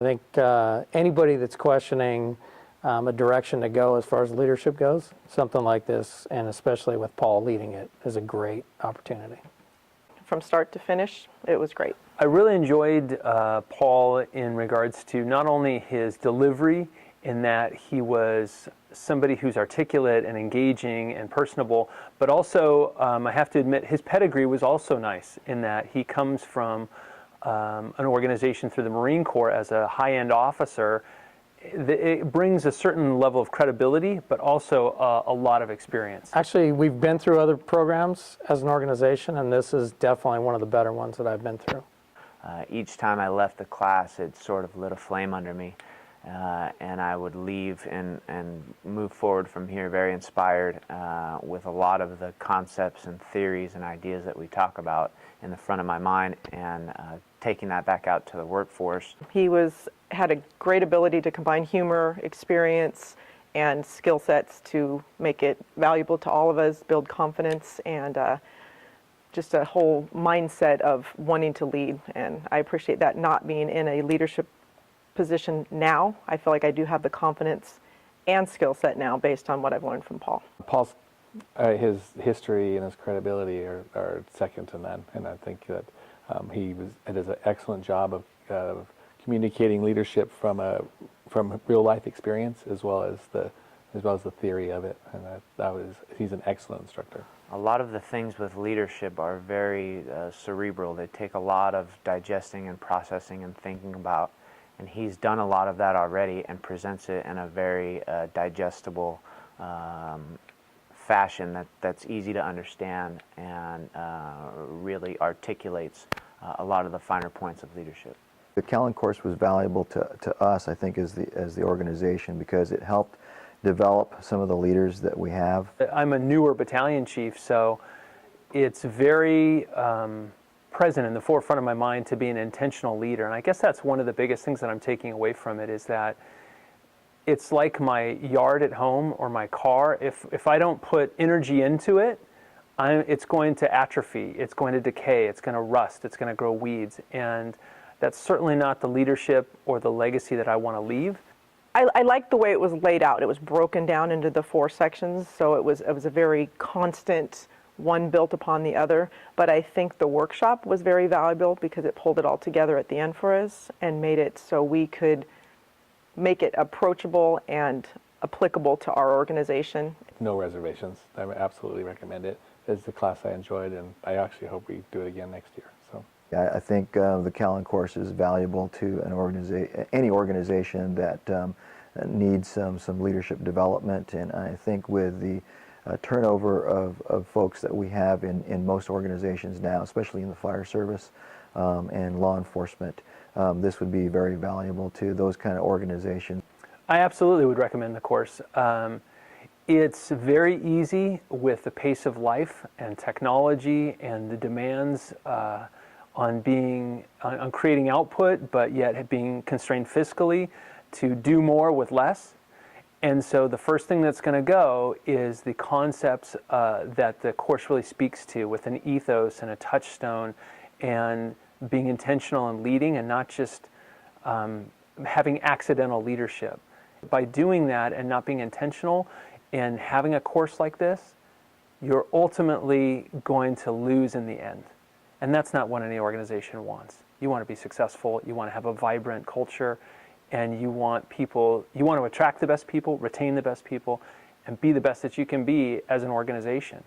I think anybody that's questioning a direction to go as far as leadership goes, something like this, and especially with Paul leading it, is a great opportunity. From start to finish, it was great. I really enjoyed Paul in regards to not only his delivery, in that he was somebody who's articulate and engaging and personable, but also, I have to admit, his pedigree was also nice in that he comes from an organization through the Marine Corps as a high-end officer. It brings a certain level of credibility, but also a lot of experience. Actually, we've been through other programs as an organization, and this is definitely one of the better ones that I've been through. Each time I left the class, it sort of lit a flame under me, and I would leave and move forward from here very inspired with a lot of the concepts and theories and ideas that we talk about in the front of my mind, and taking that back out to the workforce. He had a great ability to combine humor, experience, and skill sets to make it valuable to all of us, build confidence, and just a whole mindset of wanting to lead. And I appreciate that, not being in a leadership position now. I feel like I do have the confidence and skill set now based on what I've learned from Paul. Paul's his history and his credibility are second to none, and I think that he does an excellent job of communicating leadership from real life experience as well as the theory of it, and he's an excellent instructor. A lot of the things with leadership are very cerebral. They take a lot of digesting and processing and thinking about, and he's done a lot of that already and presents it in a very digestible fashion that's easy to understand and really articulates a lot of the finer points of leadership. The Callan Course was valuable to us, I think, as the organization, because it helped develop some of the leaders that we have. I'm a newer battalion chief, so it's very present in the forefront of my mind to be an intentional leader. And I guess that's one of the biggest things that I'm taking away from it, is that it's like my yard at home or my car. If I don't put energy into it, it's going to atrophy, it's going to decay, it's going to rust, it's going to grow weeds. And that's certainly not the leadership or the legacy that I want to leave. I liked the way it was laid out. It was broken down into the 4 sections, so it was a very constant, one built upon the other. But I think the workshop was very valuable because it pulled it all together at the end for us and made it so we could make it approachable and applicable to our organization. No reservations. I absolutely recommend it. It's the class I enjoyed, and I actually hope we do it again next year. So. I think the Callan Course is valuable to any organization that needs some leadership development, and I think with the turnover of folks that we have in most organizations now, especially in the fire service and law enforcement, this would be very valuable to those kind of organizations. I absolutely would recommend the course. It's very easy with the pace of life and technology and the demands on creating output, but yet being constrained fiscally, to do more with less. And so the first thing that's going to go is the concepts that the course really speaks to, with an ethos and a touchstone, and being intentional and leading, and not just having accidental leadership. By doing that and not being intentional and having a course like this, you're ultimately going to lose in the end. And that's not what any organization wants. You want to be successful, you want to have a vibrant culture, and you want to attract the best people, retain the best people, and be the best that you can be as an organization.